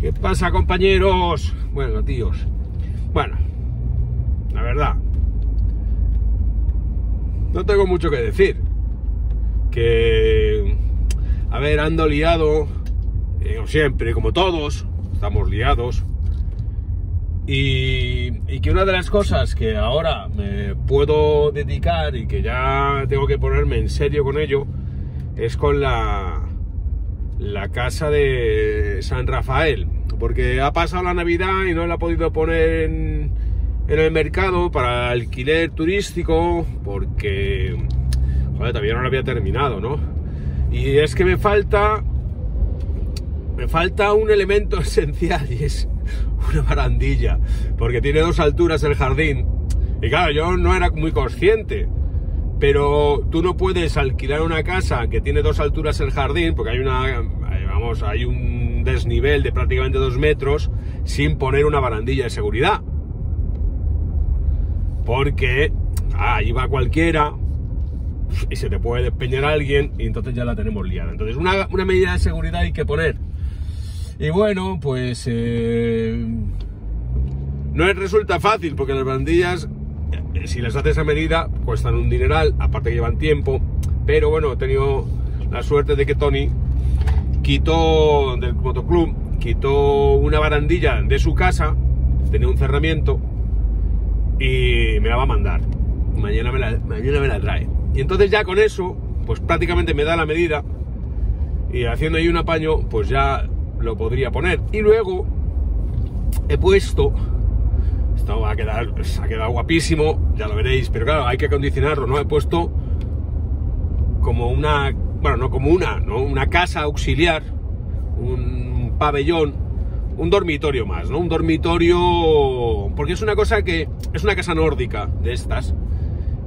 ¿Qué pasa, compañeros? Bueno, tíos. Bueno, la verdad, no tengo mucho que decir. Que, a ver, ando liado, siempre, como todos, estamos liados. Y que una de las cosas que ahora me puedo dedicar y que ya tengo que ponerme en serio con ello es con la casa de San Rafael, porque ha pasado la Navidad y no la he podido poner en el mercado para alquiler turístico porque, joder, todavía no lo había terminado, ¿no? Y es que me falta un elemento esencial y es una barandilla, porque tiene 2 alturas el jardín. Y claro, yo no era muy consciente, pero tú no puedes alquilar una casa que tiene 2 alturas el jardín, porque hay un desnivel de prácticamente 2 metros sin poner una barandilla de seguridad. Porque ahí va cualquiera y se te puede despeñar alguien y entonces ya la tenemos liada. Entonces una medida de seguridad hay que poner. Y bueno, pues no resulta fácil porque las barandillas, si las haces a medida, cuestan un dineral, aparte que llevan tiempo. Pero bueno, he tenido la suerte de que Tony del motoclub quitó una barandilla de su casa, tenía un cerramiento y me la va a mandar. Mañana me la trae. Y entonces ya con eso, pues prácticamente me da la medida y haciendo ahí un apaño, pues ya lo podría poner. Y luego he puesto, esto ha quedado guapísimo, ya lo veréis, pero claro, hay que acondicionarlo, ¿no? He puesto como una casa auxiliar, un pabellón, un dormitorio más, ¿no? Un dormitorio, porque es una casa nórdica de estas,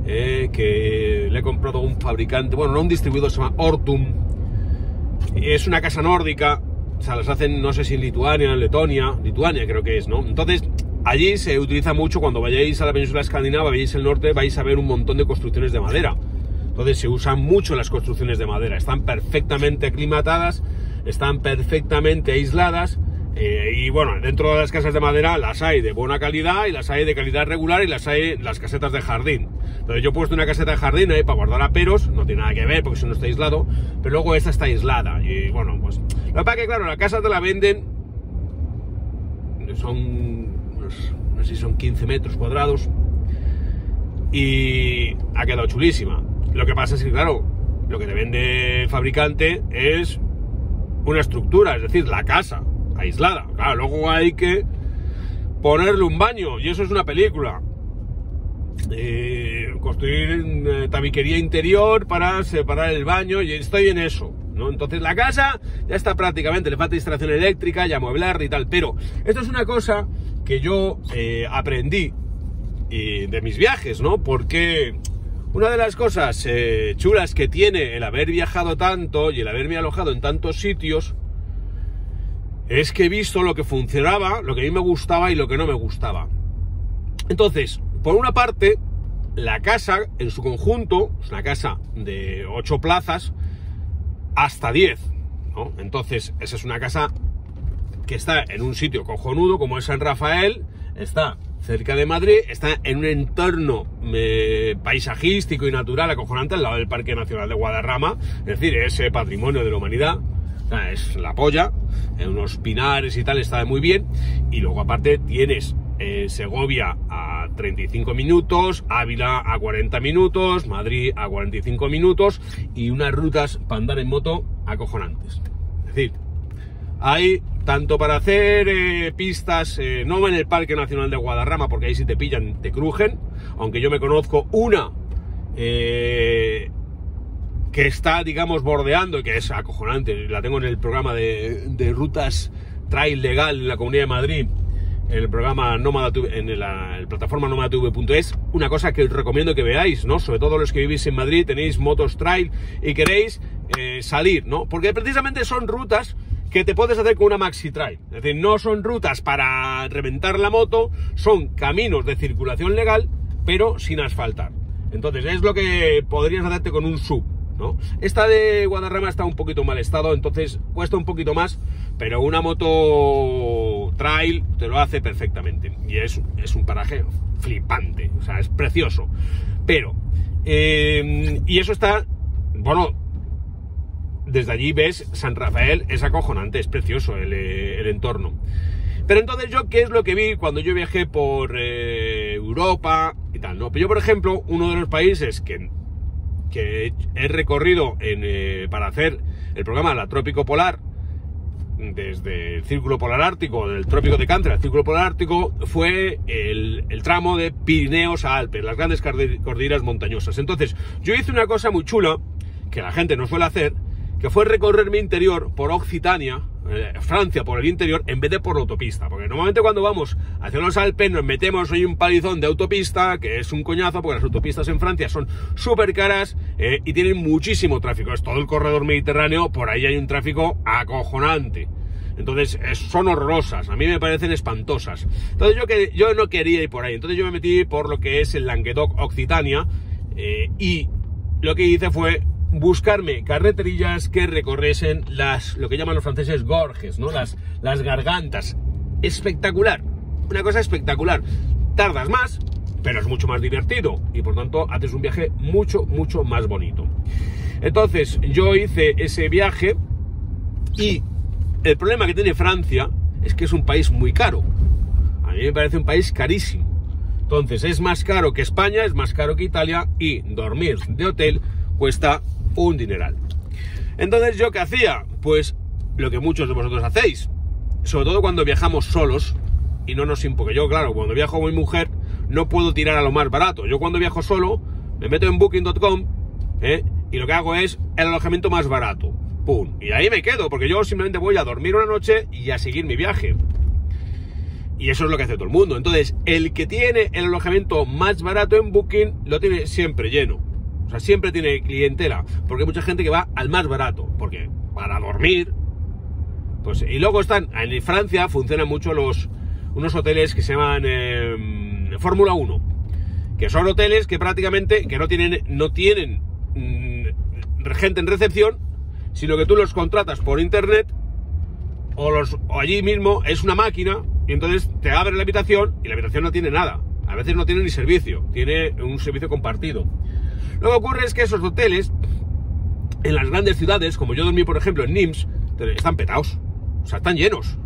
que le he comprado a un fabricante, bueno, no un distribuidor, se llama Ortum. Es una casa nórdica, o sea, las hacen, no sé si en Lituania, en Letonia creo que es, ¿no? Entonces, allí se utiliza mucho, cuando vayáis a la península escandinava, vayáis al norte, vais a ver un montón de construcciones de madera. Entonces se usan mucho las construcciones de madera, están perfectamente aclimatadas, están perfectamente aisladas, y bueno, dentro de las casas de madera las hay de buena calidad y las hay de calidad regular y las hay las casetas de jardín. Entonces yo he puesto una caseta de jardín ahí para guardar aperos, no tiene nada que ver porque eso no está aislado, pero luego esta está aislada y bueno, pues lo que pasa es que claro, la casa te la venden, no sé si son 15 metros cuadrados y ha quedado chulísima. Lo que pasa es que claro, lo que te vende el fabricante es una estructura, es decir, la casa aislada. Claro, luego hay que ponerle un baño y eso es una película. Construir tabiquería interior para separar el baño y estoy en eso, ¿no? Entonces la casa ya está prácticamente, le falta instalación eléctrica y amueblar y tal, pero esto es una cosa que yo aprendí de mis viajes, ¿no? Porque una de las cosas chulas que tiene el haber viajado tanto y el haberme alojado en tantos sitios es que he visto lo que funcionaba, lo que a mí me gustaba y lo que no me gustaba. Entonces, por una parte, la casa en su conjunto es una casa de 8 plazas hasta 10, ¿no? Entonces, esa es una casa que está en un sitio cojonudo como es San Rafael, está cerca de Madrid, está en un entorno paisajístico y natural acojonante al lado del Parque Nacional de Guadarrama, es decir, es patrimonio de la humanidad. Es la polla, en unos pinares y tal, está muy bien. Y luego aparte tienes Segovia a 35 minutos, Ávila a 40 minutos, Madrid a 45 minutos y unas rutas para andar en moto acojonantes. Es decir, hay tanto para hacer pistas, no en el Parque Nacional de Guadarrama, porque ahí si te pillan te crujen, aunque yo me conozco una que está, digamos, bordeando, que es acojonante, la tengo en el programa de rutas trail legal en la Comunidad de Madrid, en el programa Nómada, en la plataforma nomadatv.es, una cosa que os recomiendo que veáis, ¿no? Sobre todo los que vivís en Madrid, tenéis motos trail y queréis salir, ¿no? Porque precisamente son rutas que te puedes hacer con una maxi trail, es decir, no son rutas para reventar la moto, son caminos de circulación legal, pero sin asfaltar. Entonces es lo que podrías hacerte con un SUV. ¿no? Esta de Guadarrama está un poquito en mal estado, entonces cuesta un poquito más, pero una moto trail te lo hace perfectamente. Y es un paraje flipante, o sea, es precioso. Pero, y eso está, bueno, desde allí ves San Rafael, es acojonante, es precioso el entorno. Pero entonces yo, ¿qué es lo que vi cuando yo viajé por Europa y tal, ¿no? Pero yo, por ejemplo, uno de los países que he recorrido para hacer el programa La Trópico Polar, desde el Círculo Polar Ártico, del Trópico de Cáncer al Círculo Polar Ártico, fue el tramo de Pirineos a Alpes, las grandes cordilleras montañosas. Entonces, yo hice una cosa muy chula, que la gente no suele hacer, que fue recorrer mi interior por Occitania, Francia, por el interior, en vez de por la autopista. Porque normalmente cuando vamos hacia los Alpes nos metemos en un palizón de autopista, que es un coñazo, porque las autopistas en Francia son súper caras y tienen muchísimo tráfico. Es todo el corredor mediterráneo, por ahí hay un tráfico acojonante. Entonces son horrorosas, a mí me parecen espantosas. Entonces yo no quería ir por ahí, entonces yo me metí por lo que es el Languedoc-Occitania y lo que hice fue buscarme carreterillas que recorriesen lo que llaman los franceses gorges, ¿no? Las gargantas. Espectacular, una cosa espectacular. Tardas más, pero es mucho más divertido y por tanto haces un viaje mucho, mucho más bonito. Entonces yo hice ese viaje y el problema que tiene Francia es que es un país muy caro. A mí me parece un país carísimo. Entonces es más caro que España, es más caro que Italia y dormir de hotel cuesta un dineral. Entonces, ¿yo qué hacía? Pues lo que muchos de vosotros hacéis, sobre todo cuando viajamos solos y no nos porque yo, claro, cuando viajo con mi mujer no puedo tirar a lo más barato. Yo cuando viajo solo me meto en booking.com y lo que hago es el alojamiento más barato. ¡Pum! Y ahí me quedo, porque yo simplemente voy a dormir una noche y a seguir mi viaje. Y eso es lo que hace todo el mundo. Entonces, el que tiene el alojamiento más barato en Booking lo tiene siempre lleno. O sea, siempre tiene clientela, porque hay mucha gente que va al más barato, porque para dormir, pues, y luego en Francia funcionan mucho unos hoteles que se llaman Fórmula 1, que son hoteles que prácticamente no tienen gente en recepción, sino que tú los contratas por internet o allí mismo es una máquina y entonces te abre la habitación y la habitación no tiene nada. A veces no tiene ni servicio, tiene un servicio compartido. Lo que ocurre es que esos hoteles, en las grandes ciudades, como yo dormí por ejemplo en Nimes, están petados, o sea, están llenos.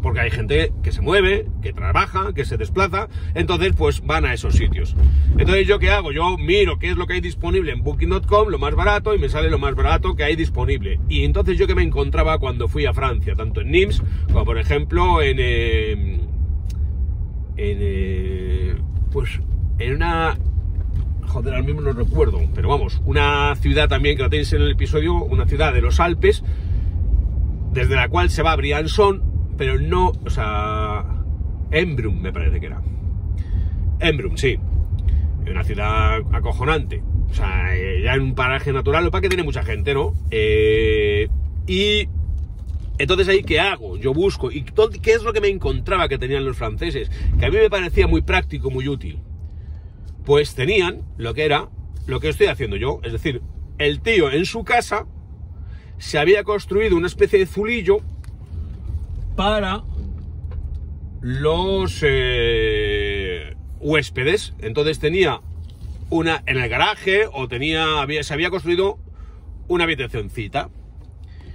Porque hay gente que se mueve, que trabaja, que se desplaza, entonces pues van a esos sitios. Entonces ¿yo qué hago? Yo miro qué es lo que hay disponible en Booking.com, lo más barato, y me sale lo más barato que hay disponible. Y entonces yo que me encontraba cuando fui a Francia, tanto en Nimes, como por ejemplo en una... Joder, ahora mismo no recuerdo, pero vamos, una ciudad también que la tenéis en el episodio, una ciudad de los Alpes, desde la cual se va a Briançon, pero no, o sea, Embrun me parece que era. Embrun, sí, una ciudad acojonante, o sea, ya en un paraje natural, lo que pasa que tiene mucha gente, ¿no? Y entonces ahí, ¿qué hago? Yo busco, ¿y qué es lo que me encontraba que tenían los franceses? Que a mí me parecía muy práctico, muy útil. Pues tenían lo que estoy haciendo yo, es decir, el tío en su casa se había construido una especie de zulillo para los huéspedes. Entonces tenía una en el garaje o se había construido una habitacioncita.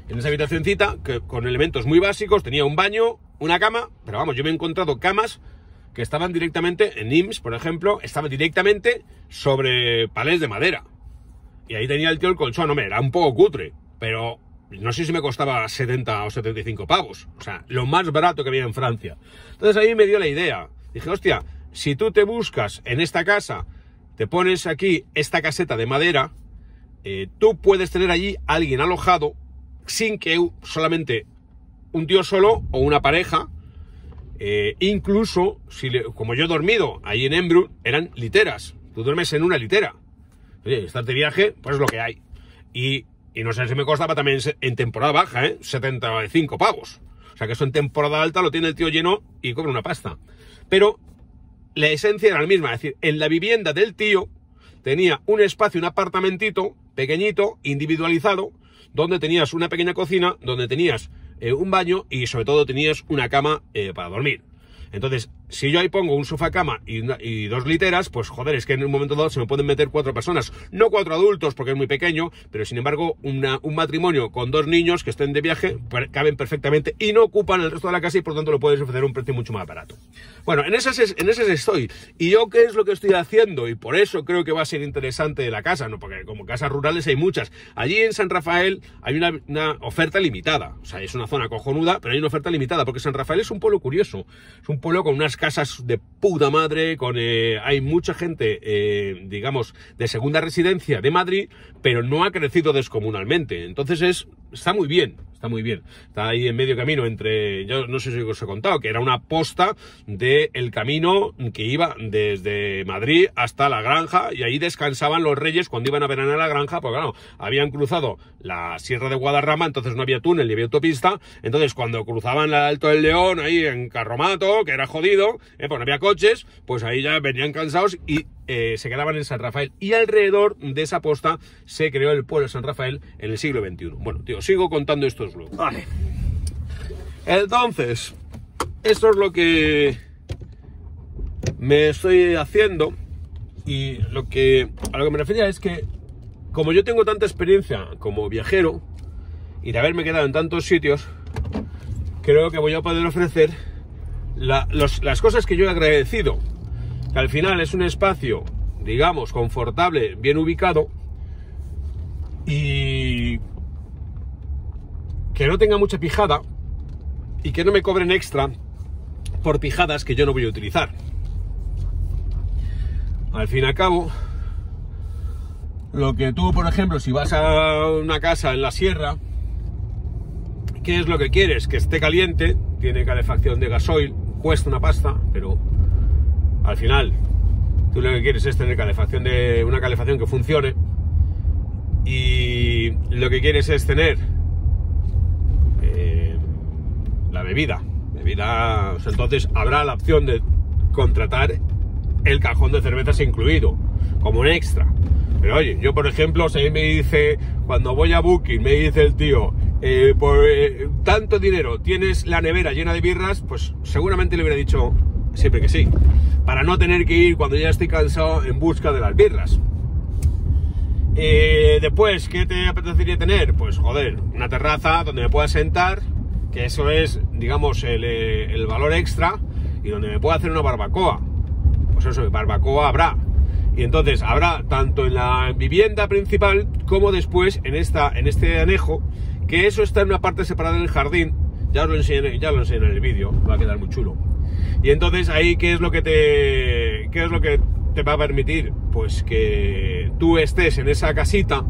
En esa habitacioncita, que con elementos muy básicos, tenía un baño, una cama, pero vamos, yo me he encontrado camas que estaban directamente, en Nimes, por ejemplo, estaban directamente sobre palés de madera. Y ahí tenía el tío el colchón, hombre, era un poco cutre, pero no sé si me costaba 70 o 75 pavos. O sea, lo más barato que había en Francia. Entonces ahí me dio la idea. Dije, hostia, si tú te buscas en esta casa, te pones aquí esta caseta de madera, tú puedes tener allí a alguien alojado sin que solamente un tío solo o una pareja. Incluso, como yo he dormido ahí en Embrun, eran literas. Tú duermes en una litera. Oye, estás de viaje, pues es lo que hay. Y no sé si me costaba también en temporada baja, 75 pavos. O sea que eso en temporada alta lo tiene el tío lleno y cobra una pasta. Pero la esencia era la misma. Es decir, en la vivienda del tío tenía un espacio, un apartamentito pequeñito, individualizado, donde tenías una pequeña cocina, donde tenías un baño y sobre todo tenías una cama para dormir. Entonces, si yo ahí pongo un sofá cama y 2 literas, pues joder, es que en un momento dado se me pueden meter 4 personas, no 4 adultos porque es muy pequeño, pero sin embargo un matrimonio con 2 niños que estén de viaje caben perfectamente y no ocupan el resto de la casa y por tanto lo puedes ofrecer a un precio mucho más barato. Bueno, en esas estoy. ¿Y yo qué es lo que estoy haciendo? Y por eso creo que va a ser interesante la casa, ¿no? Porque como casas rurales hay muchas. Allí en San Rafael hay una oferta limitada, o sea, es una zona cojonuda, pero hay una oferta limitada porque San Rafael es un pueblo curioso, es un pueblo con unas casas de puta madre, hay mucha gente, digamos, de segunda residencia de Madrid, pero no ha crecido descomunalmente. Entonces está muy bien. Está muy bien. Está ahí en medio camino entre, yo no sé si os he contado, que era una posta del camino que iba desde Madrid hasta la granja y ahí descansaban los reyes cuando iban a veranear a la granja, porque claro, habían cruzado la Sierra de Guadarrama, entonces no había túnel ni había autopista, entonces cuando cruzaban el Alto del León ahí en Carromato, que era jodido, pues no había coches, pues ahí ya venían cansados y se quedaban en San Rafael y alrededor de esa posta se creó el pueblo de San Rafael en el siglo XXI. Bueno, tío, sigo contando estos luego. Vale. Entonces, esto es lo que me estoy haciendo y a lo que me refería es que como yo tengo tanta experiencia como viajero y de haberme quedado en tantos sitios, creo que voy a poder ofrecer las cosas que yo he agradecido. Que al final es un espacio, digamos, confortable, bien ubicado y que no tenga mucha pijada y que no me cobren extra por pijadas que yo no voy a utilizar. Al fin y al cabo, lo que tú, por ejemplo, si vas a una casa en la sierra, ¿qué es lo que quieres? Que esté caliente, tiene calefacción de gasoil, cuesta una pasta, pero al final tú lo que quieres es tener una calefacción que funcione y lo que quieres es tener la bebida, o sea, entonces habrá la opción de contratar el cajón de cervezas incluido como un extra. Pero oye, yo por ejemplo, si me dice, cuando voy a Booking, me dice el tío, por tanto dinero tienes la nevera llena de birras, pues seguramente le hubiera dicho siempre que sí, para no tener que ir cuando ya estoy cansado en busca de las birras. Después, ¿qué te apetecería tener? Pues joder, una terraza donde me pueda sentar, que eso es, digamos, el valor extra, y donde me pueda hacer una barbacoa. Pues eso, barbacoa habrá. Y entonces habrá tanto en la vivienda principal como después en este anejo, que eso está en una parte separada del jardín. Ya lo enseñé en el vídeo, va a quedar muy chulo. Y entonces ahí, ¿qué es lo que te va a permitir? Pues que tú estés en esa casita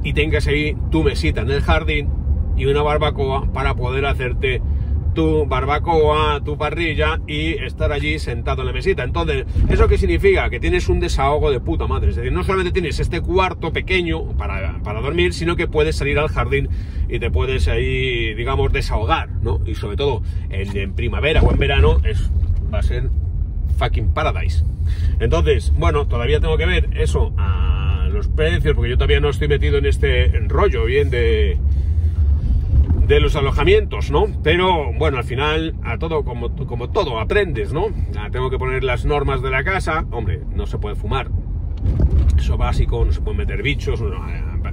y tengas ahí tu mesita en el jardín y una barbacoa para poder hacerte tu barbacoa, tu parrilla y estar allí sentado en la mesita. Entonces, ¿eso qué significa? Que tienes un desahogo de puta madre. Es decir, no solamente tienes este cuarto pequeño para dormir, sino que puedes salir al jardín y te puedes ahí, digamos, desahogar, ¿no? Y sobre todo en primavera o en verano va a ser fucking paradise. Entonces, bueno, todavía tengo que ver eso a los precios, porque yo todavía no estoy metido en este rollo bien de los alojamientos, ¿no? Pero bueno, al final, a todo, como todo, aprendes, ¿no? Tengo que poner las normas de la casa. Hombre, no se puede fumar, eso básico, no se pueden meter bichos,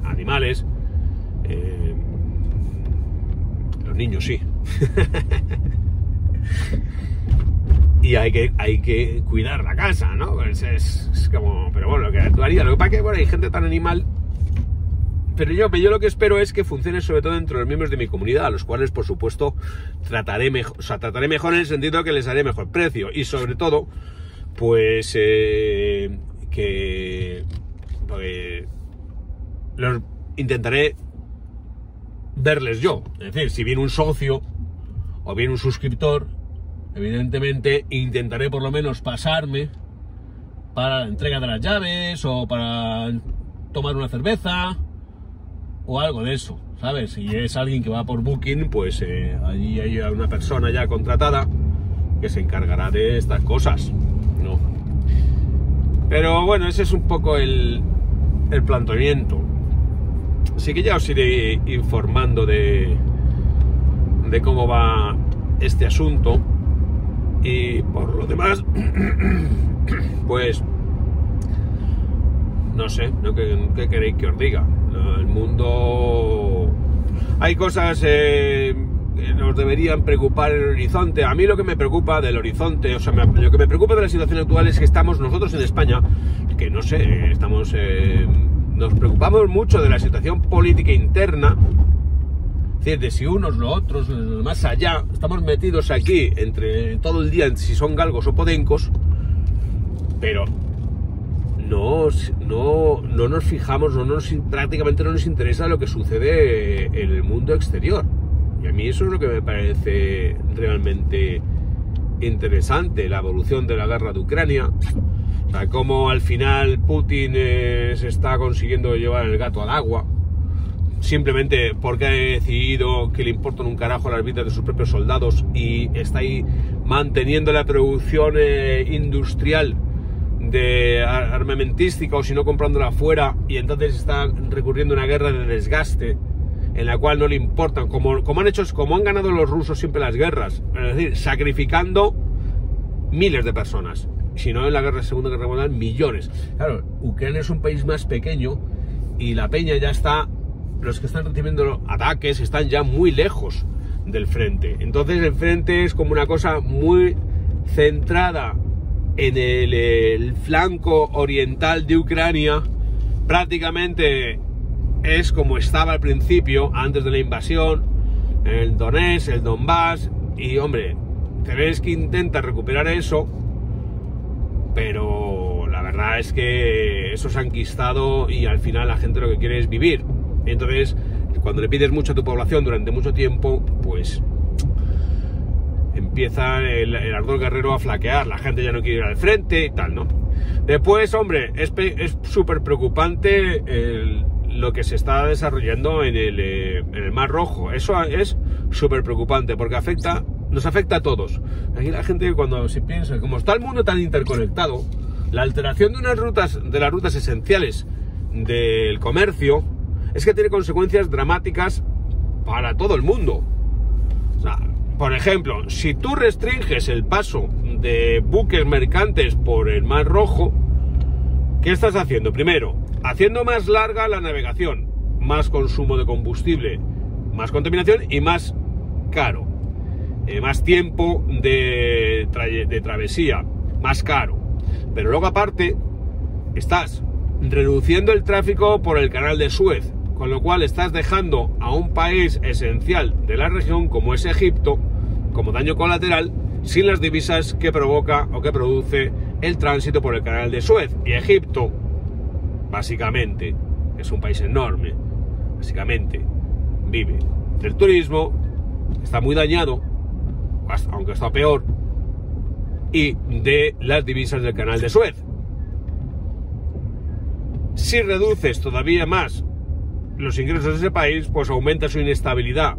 animales, los niños sí. Y hay que cuidar la casa, ¿no? Es como, pero bueno, lo que tú harías, lo que pasa es que bueno, hay gente tan animal. Pero yo lo que espero es que funcione sobre todo entre los miembros de mi comunidad, a los cuales, por supuesto, trataré mejor en el sentido que les haré mejor precio. Y sobre todo, pues, los intentaré verles yo. Es decir, si viene un socio o viene un suscriptor, evidentemente intentaré por lo menos pasarme para la entrega de las llaves o para tomar una cerveza o algo de eso, ¿sabes? Si es alguien que va por Booking, pues allí hay una persona ya contratada que se encargará de estas cosas, ¿no? Pero bueno, ese es un poco el el planteamiento. Así que ya os iré informando de cómo va este asunto. Y por lo demás, pues no sé, ¿no? ¿Qué queréis que os diga? El mundo... Hay cosas que nos deberían preocupar en el horizonte. A mí lo que me preocupa del horizonte, o sea, lo que me preocupa de la situación actual es que estamos nosotros en España, que no sé, estamos... nos preocupamos mucho de la situación política interna, es decir, de si unos, los otros, más allá, estamos metidos aquí entre todo el día en si son galgos o podencos, pero no nos fijamos, prácticamente no nos interesa lo que sucede en el mundo exterior. Y a mí eso es lo que me parece realmente interesante, la evolución de la guerra de Ucrania. O sea, cómo al final Putin se está consiguiendo llevar el gato al agua, simplemente porque ha decidido que le importan un carajo las vidas de sus propios soldados y está ahí manteniendo la producción industrial de armamentística, o si no comprándola afuera, y entonces está recurriendo a una guerra de desgaste en la cual no le importan, como han ganado los rusos siempre las guerras, es decir, sacrificando miles de personas, si no en la Segunda Guerra Mundial millones. Claro, Ucrania es un país más pequeño y la peña ya está, los que están recibiendo ataques están ya muy lejos del frente. Entonces el frente es como una cosa muy centrada en el flanco oriental de Ucrania. Prácticamente es como estaba al principio, antes de la invasión, el Donetsk, el Donbass, y hombre, Zelensky intenta recuperar eso, pero la verdad es que eso se ha enquistado y al final la gente lo que quiere es vivir. Entonces, cuando le pides mucho a tu población durante mucho tiempo, pues empieza el ardor guerrero a flaquear, la gente ya no quiere ir al frente y tal, ¿no? Después, hombre, es súper preocupante lo que se está desarrollando en el Mar Rojo. Eso es súper preocupante porque nos afecta a todos. Aquí la gente, cuando se piensa, como está el mundo tan interconectado, la alteración de las rutas esenciales del comercio es que tiene consecuencias dramáticas para todo el mundo. O sea, por ejemplo, si tú restringes el paso de buques mercantes por el Mar Rojo, ¿qué estás haciendo? Primero, haciendo más larga la navegación, más consumo de combustible, más contaminación y más caro. Más tiempo de travesía, más caro. Pero luego aparte, estás reduciendo el tráfico por el canal de Suez, con lo cual estás dejando a un país esencial de la región como es Egipto, como daño colateral, sin las divisas que provoca o que produce el tránsito por el canal de Suez. Y Egipto, básicamente, es un país enorme, básicamente vive del turismo, está muy dañado, aunque está peor, y de las divisas del canal de Suez. Si reduces todavía más los ingresos de ese país, pues aumenta su inestabilidad.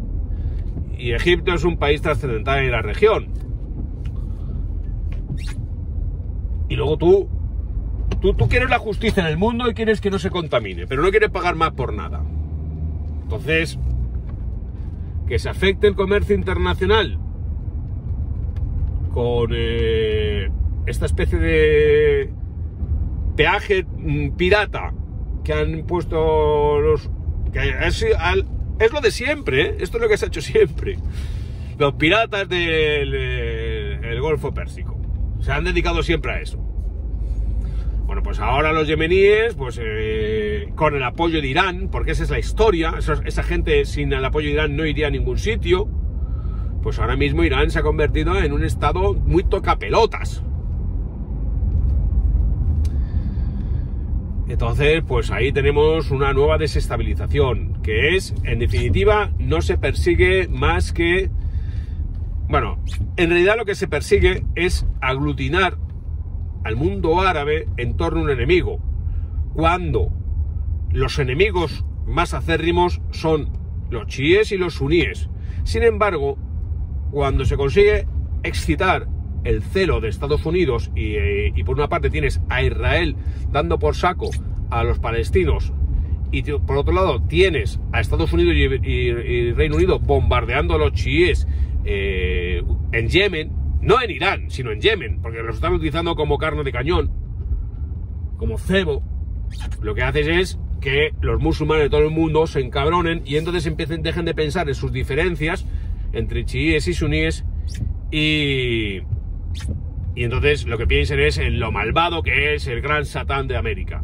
Y Egipto es un país trascendental en la región. Y luego tú quieres la justicia en el mundo y quieres que no se contamine, pero no quieres pagar más por nada. Entonces, que se afecte el comercio internacional con esta especie de peaje pirata que han puesto los... que es lo de siempre, ¿eh? Esto es lo que se ha hecho siempre. Los piratas del Golfo Pérsico se han dedicado siempre a eso. Bueno, pues ahora los yemeníes, pues con el apoyo de Irán, porque esa es la historia, esa gente sin el apoyo de Irán no iría a ningún sitio, pues ahora mismo Irán se ha convertido en un estado muy tocapelotas. Entonces, pues ahí tenemos una nueva desestabilización, que es, en definitiva, no se persigue más que... Bueno, en realidad lo que se persigue es aglutinar al mundo árabe en torno a un enemigo, cuando los enemigos más acérrimos son los chiíes y los suníes. Sin embargo, cuando se consigue excitar el celo de Estados Unidos y por una parte tienes a Israel dando por saco a los palestinos, y por otro lado tienes a Estados Unidos y Reino Unido bombardeando a los chiíes en Yemen, no en Irán, sino en Yemen, porque los están utilizando como carne de cañón, como cebo, lo que haces es que los musulmanes de todo el mundo se encabronen y entonces dejen de pensar en sus diferencias entre chiíes y suníes y entonces lo que piensen es en lo malvado que es el gran Satán de América.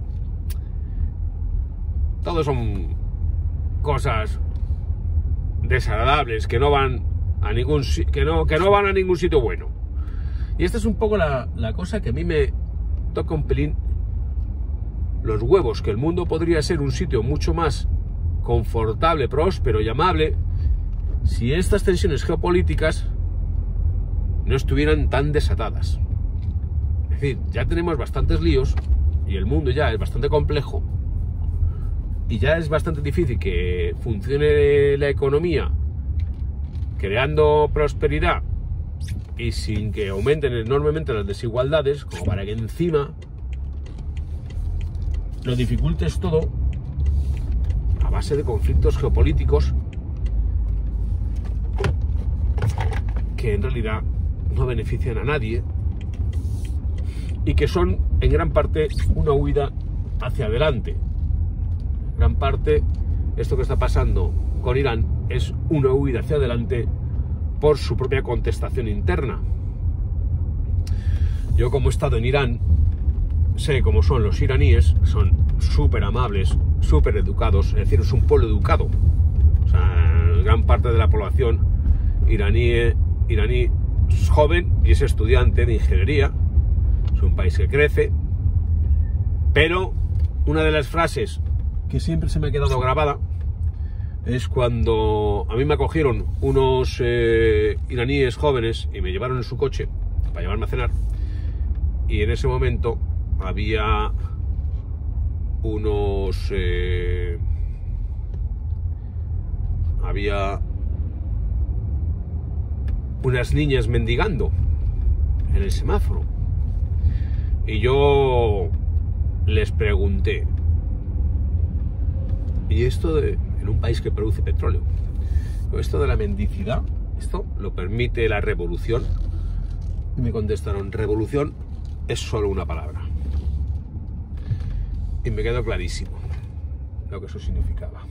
Todo son cosas desagradables que no van a ningún van a ningún sitio bueno. Y esta es un poco la cosa que a mí me toca un pelín los huevos, que el mundo podría ser un sitio mucho más confortable, próspero y amable si estas tensiones geopolíticas no estuvieran tan desatadas. Es decir, ya tenemos bastantes líos y el mundo ya es bastante complejo y ya es bastante difícil que funcione la economía creando prosperidad y sin que aumenten enormemente las desigualdades, como para que encima lo dificultes todo a base de conflictos geopolíticos que en realidad no benefician a nadie y que son en gran parte una huida hacia adelante. En gran parte esto que está pasando con Irán es una huida hacia adelante por su propia contestación interna. Yo, como he estado en Irán, sé cómo son los iraníes. Son súper amables, súper educados, es decir, es un pueblo educado. O sea, gran parte de la población iraní es joven y es estudiante de ingeniería. Es un país que crece, pero una de las frases que siempre se me ha quedado grabada es cuando a mí me acogieron unos iraníes jóvenes y me llevaron en su coche para llevarme a cenar, y en ese momento había unas niñas mendigando en el semáforo, y yo les pregunté: ¿y esto en un país que produce petróleo, esto de la mendicidad, esto lo permite la revolución? Y me contestaron: revolución es solo una palabra. Y me quedó clarísimo lo que eso significaba.